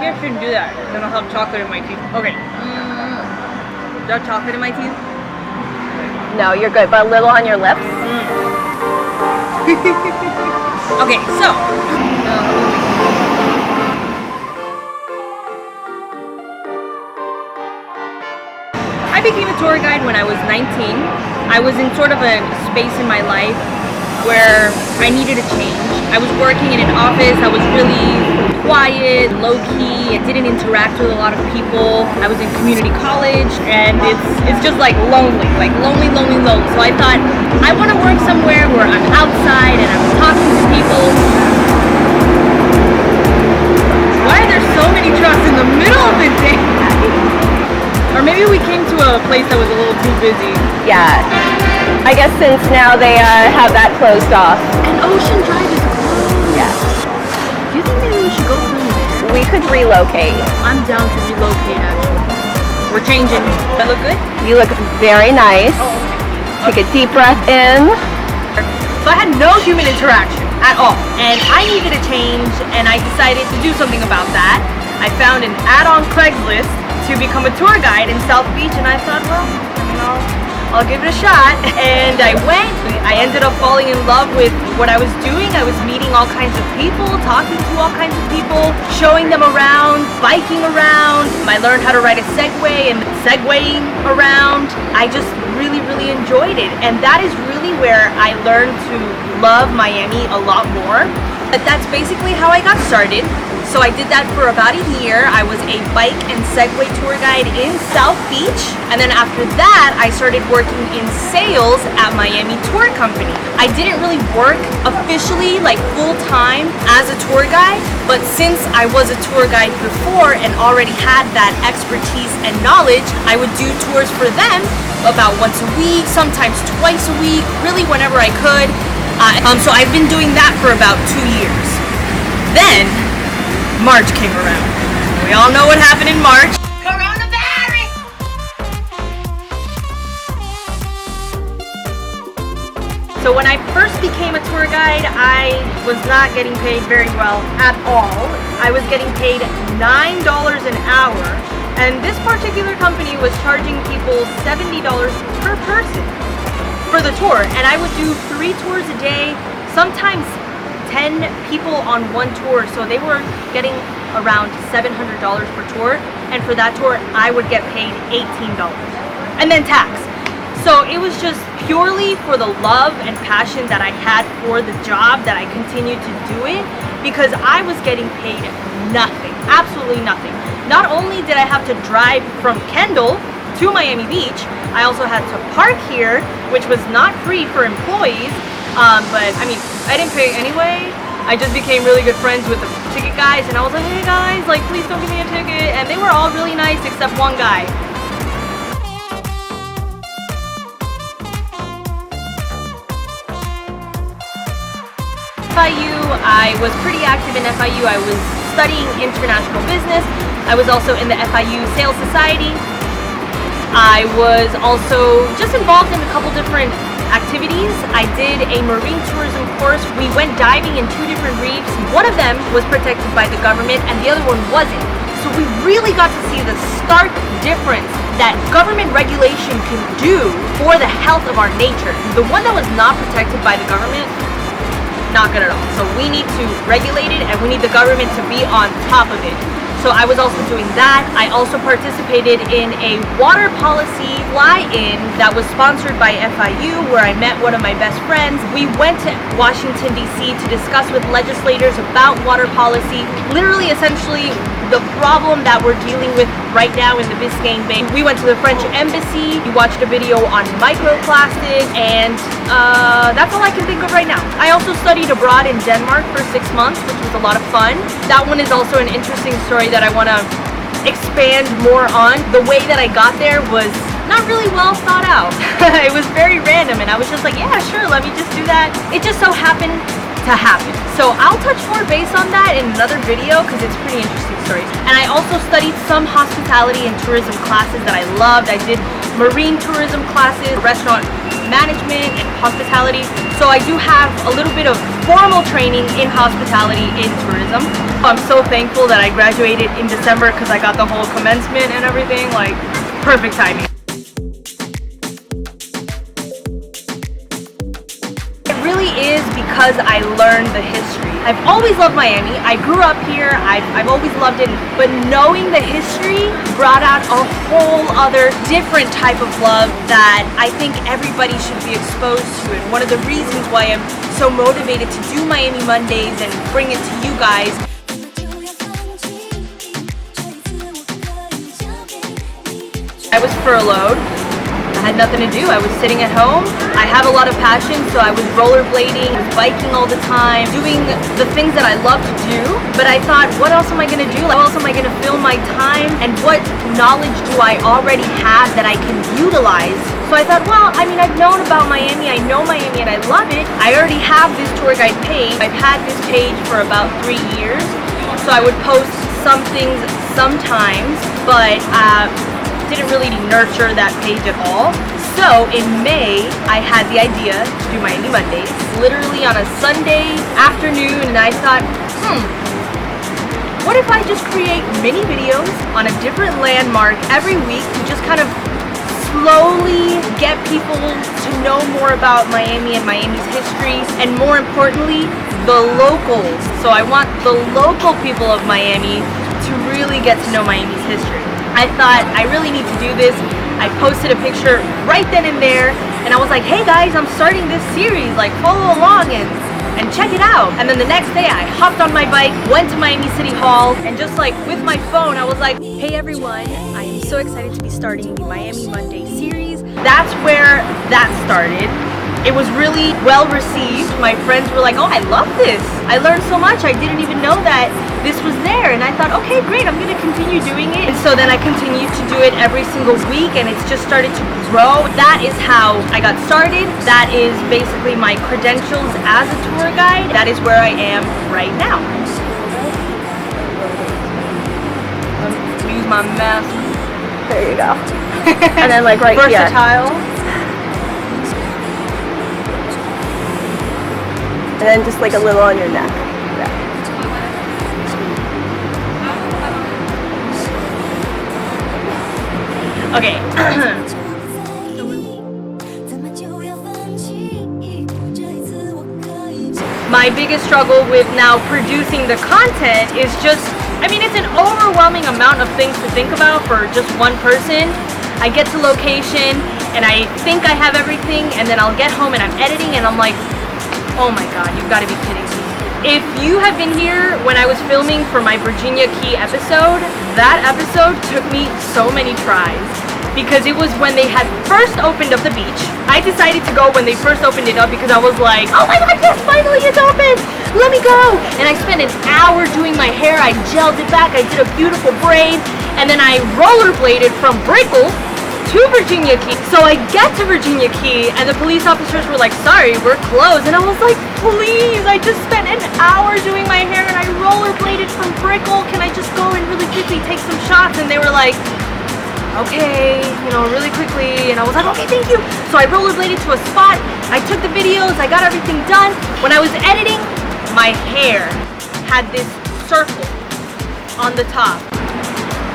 I shouldn't do that. Then I'll have chocolate in my teeth. Okay. Do I have chocolate in my teeth? No, you're good, but a little on your lips. Okay, so. I became a tour guide when I was 19. I was in sort of a space in my life where I needed a change. I was working in an office that was really quiet, low-key. It didn't interact with a lot of people. I was in community college, and it's just like lonely. So I thought, I want to work somewhere where I'm outside and I'm talking to people. Why are there so many trucks in the middle of the day? Or maybe we came to a place that was a little too busy. Yeah. I guess since now they have that closed off. And Ocean Drive is closed. Yeah. Do you think maybe we should go film there? We could relocate. I'm down to relocate, actually. We're changing. Does that look good? You look very nice. Take a deep breath in. So I had no human interaction at all. And I needed a change, and I decided to do something about that. I found an ad on Craigslist to become a tour guide in South Beach, and I thought, well, I'll give it a shot. And I went. I ended up falling in love with what I was doing. I was meeting all kinds of people, talking to all kinds of people, showing them around, biking around. I learned how to ride a Segway and segwaying around. I just really enjoyed it. And that is really where I learned to love Miami a lot more. But that's basically how I got started. So I did that for about a year. I was a bike and Segway tour guide in South Beach. And then after that, I started working in sales at Miami Tour Company. I didn't really work officially, like full-time as a tour guide, but since I was a tour guide before and already had that expertise and knowledge, I would do tours for them about once a week, sometimes twice a week, really whenever I could. So I've been doing that for about 2 years. Then, March came around. We all know what happened in March. Coronavirus! So when I first became a tour guide, I was not getting paid very well at all. I was getting paid $9 an hour, and this particular company was charging people $70 per person for the tour, and I would do 3 tours a day, sometimes 10 people on one tour, so they were getting around $700 per tour, and for that tour I would get paid $18 and then tax. So it was just purely for the love and passion that I had for the job that I continued to do it, because I was getting paid nothing, absolutely nothing. Not only did I have to drive from Kendall to Miami Beach, I also had to park here, which was not free for employees. But I mean, I didn't pay anyway. I just became really good friends with the ticket guys, and I was like, hey guys, like please don't give me a ticket. And they were all really nice except one guy. FIU, I was pretty active in FIU. I was studying international business. I was also in the FIU Sales Society. I was also just involved in a couple different activities. I did a marine tourism course. We went diving in 2 different reefs. One of them was protected by the government and the other one wasn't. So we really got to see the stark difference that government regulation can do for the health of our nature. The one that was not protected by the government, not good at all. So we need to regulate it, and we need the government to be on top of it. So I was also doing that. I also participated in a water policy fly-in that was sponsored by FIU, where I met one of my best friends. We went to Washington, D.C. to discuss with legislators about water policy, literally essentially the problem that we're dealing with right now in the Biscayne Bay. We went to the French embassy, we watched a video on microplastic, and that's all I can think of right now. I also studied abroad in Denmark for 6 months, which was a lot of fun. That one is also an interesting story that I want to expand more on. The way that I got there was not really well thought out. It was very random, and I was just like, yeah, sure, let me just do that. It just so happened to happen. So I'll touch more base on that in another video because it's pretty interesting. stories. And I also studied some hospitality and tourism classes that I loved. I did marine tourism classes, restaurant management and hospitality. So I do have a little bit of formal training in hospitality in tourism. I'm so thankful that I graduated in December because I got the whole commencement and everything, like perfect timing. It really is because I learned the history. I've always loved Miami. I grew up here. I've always loved it. But knowing the history brought out a whole other different type of love that I think everybody should be exposed to. And one of the reasons why I'm so motivated to do Miami Mondays and bring it to you guys. I was furloughed. I had nothing to do. I was sitting at home. I have a lot of passion, so I was rollerblading, biking all the time, doing the things that I love to do. But I thought, what else am I going to do? How else am I going to fill my time? And what knowledge do I already have that I can utilize? So I thought, well, I mean, I've known about Miami. I know Miami and I love it. I already have this tour guide page. I've had this page for about 3 years. So I would post some things sometimes, but didn't really nurture that page at all. So in May, I had the idea to do Miami Mondays, literally on a Sunday afternoon, and I thought, what if I just create mini videos on a different landmark every week to just kind of slowly get people to know more about Miami and Miami's history, and more importantly, the locals. So I want the local people of Miami to really get to know Miami's history. I thought, I really need to do this. I posted a picture right then and there, and I was like, hey guys, I'm starting this series, like follow along and check it out. And then the next day I hopped on my bike, went to Miami City Hall, and just like with my phone, I was like, hey everyone, I am so excited to be starting the Miami Monday series. That's where that started. It was really well received. My friends were like, oh, I love this. I learned so much. I didn't even know that this was there. And I thought, okay, great, I'm gonna continue doing it. And so then I continued to do it every single week, and it's just started to grow. That is how I got started. That is basically my credentials as a tour guide. That is where I am right now. Use my mask. There you go. And then like right here. Versatile. And then just like a little on your neck. Yeah. Okay. My biggest struggle with now producing the content is just, I mean, it's an overwhelming amount of things to think about for just one person. I get to location and I think I have everything, and then I'll get home and I'm editing and I'm like, oh my god, you've got to be kidding me. If you have been here when I was filming for my Virginia Key episode, that episode took me so many tries because it was when they had first opened up the beach. I decided to go when they first opened it up because I was like, oh my god, yes, finally it's open! Let me go! And I spent an hour doing my hair, I gelled it back, I did a beautiful braid, and then I rollerbladed from Brickell to Virginia Key. So I get to Virginia Key and the police officers were like, sorry, we're closed. And I was like, please, I just spent an hour doing my hair and I rollerbladed from Brickell. Can I just go and really quickly take some shots? And they were like, okay, you know, really quickly. And I was like, okay, thank you. So I rollerbladed to a spot. I took the videos. I got everything done. When I was editing, my hair had this circle on the top.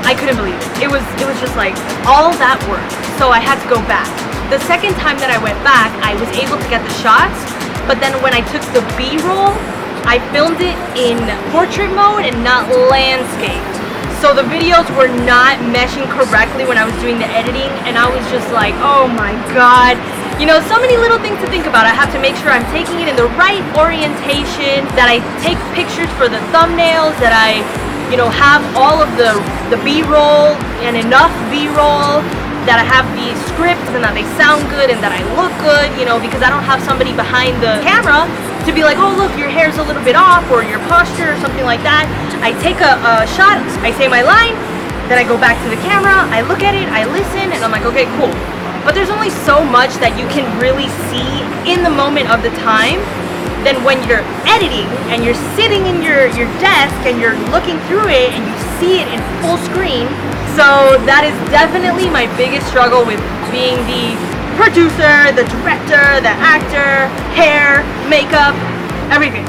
I couldn't believe it. It was just like all that work. So I had to go back. The second time that I went back, I was able to get the shots, but then when I took the B-roll, I filmed it in portrait mode and not landscape. So the videos were not meshing correctly when I was doing the editing, and I was just like, oh my god. You know, so many little things to think about. I have to make sure I'm taking it in the right orientation, that I take pictures for the thumbnails, that I, you know, have all of the B-roll and enough B-roll, that I have the scripts and that they sound good and that I look good, you know, because I don't have somebody behind the camera to be like, oh look, your hair's a little bit off, or your posture or something like that. I take a shot, I say my line, then I go back to the camera, I look at it, I listen, and I'm like, okay, cool. But there's only so much that you can really see in the moment of the time than when you're editing and you're sitting in your desk and you're looking through it and you see it in full screen. So that is definitely my biggest struggle with being the producer, the director, the actor, hair, makeup, everything.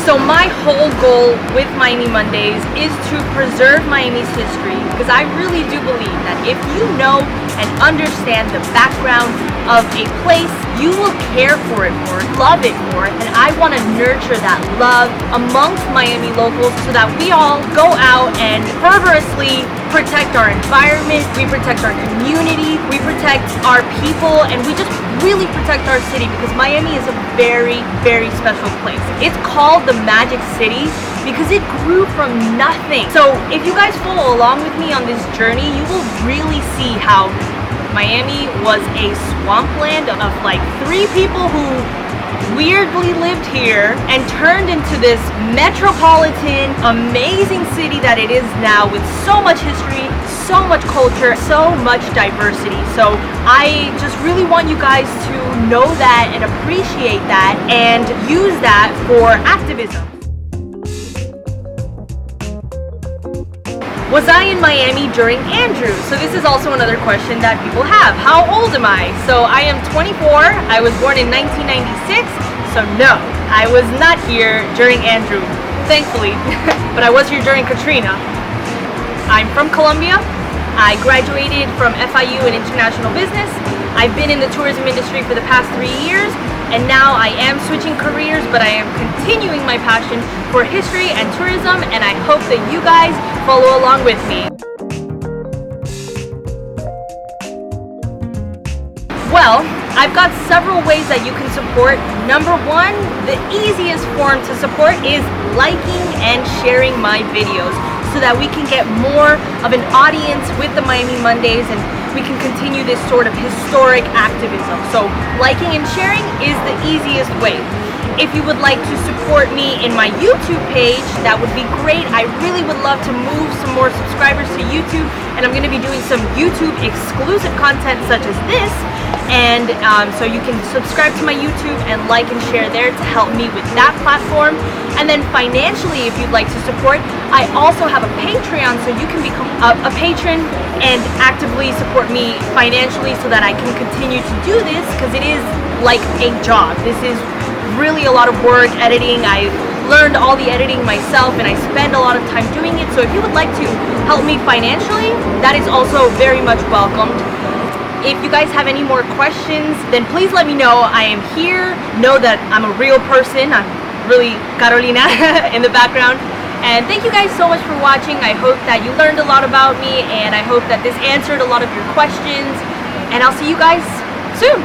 So my whole goal with Miami Mondays is to preserve Miami's history, because I really do believe that if you know and understand the background of a place, you will care for it more, love it more, and I want to nurture that love amongst Miami locals so that we all go out and fervorously protect our environment, we protect our community, we protect our people, and we just really protect our city, because Miami is a very, very special place. It's called the Magic City because it grew from nothing. So if you guys follow along with me on this journey, you will really see how Miami was a swampland of like 3 people who weirdly lived here and turned into this metropolitan, amazing city that it is now, with so much history, so much culture, so much diversity. So I just really want you guys to know that and appreciate that and use that for activism. Was I in Miami during Andrew? So this is also another question that people have. How old am I? So I am 24. I was born in 1996. So no, I was not here during Andrew, thankfully. But I was here during Katrina. I'm from Colombia. I graduated from FIU in International Business. I've been in the tourism industry for the past 3 years, and now I am switching careers, but I am continuing my passion for history and tourism, and I hope that you guys follow along with me. Well, I've got several ways that you can support. Number one, the easiest form to support is liking and sharing my videos so that we can get more of an audience with the Miami Mondays and we can continue this sort of historic activism. So liking and sharing is the easiest way. If you would like to support me in my YouTube page, that would be great. I really would love to move some more subscribers to YouTube, and I'm going to be doing some YouTube exclusive content such as this. And so you can subscribe to my YouTube and like and share there to help me with that platform. And then financially, if you'd like to support, I also have a Patreon, so you can become a patron and actively support me financially so that I can continue to do this, because it is like a job. This is really a lot of work editing. I learned all the editing myself and I spend a lot of time doing it. So if you would like to help me financially, that is also very much welcomed. If you guys have any more questions, then please let me know. I am here. Know that I'm a real person. I'm really Carolina in the background. And thank you guys so much for watching. I hope that you learned a lot about me, and I hope that this answered a lot of your questions. And I'll see you guys soon.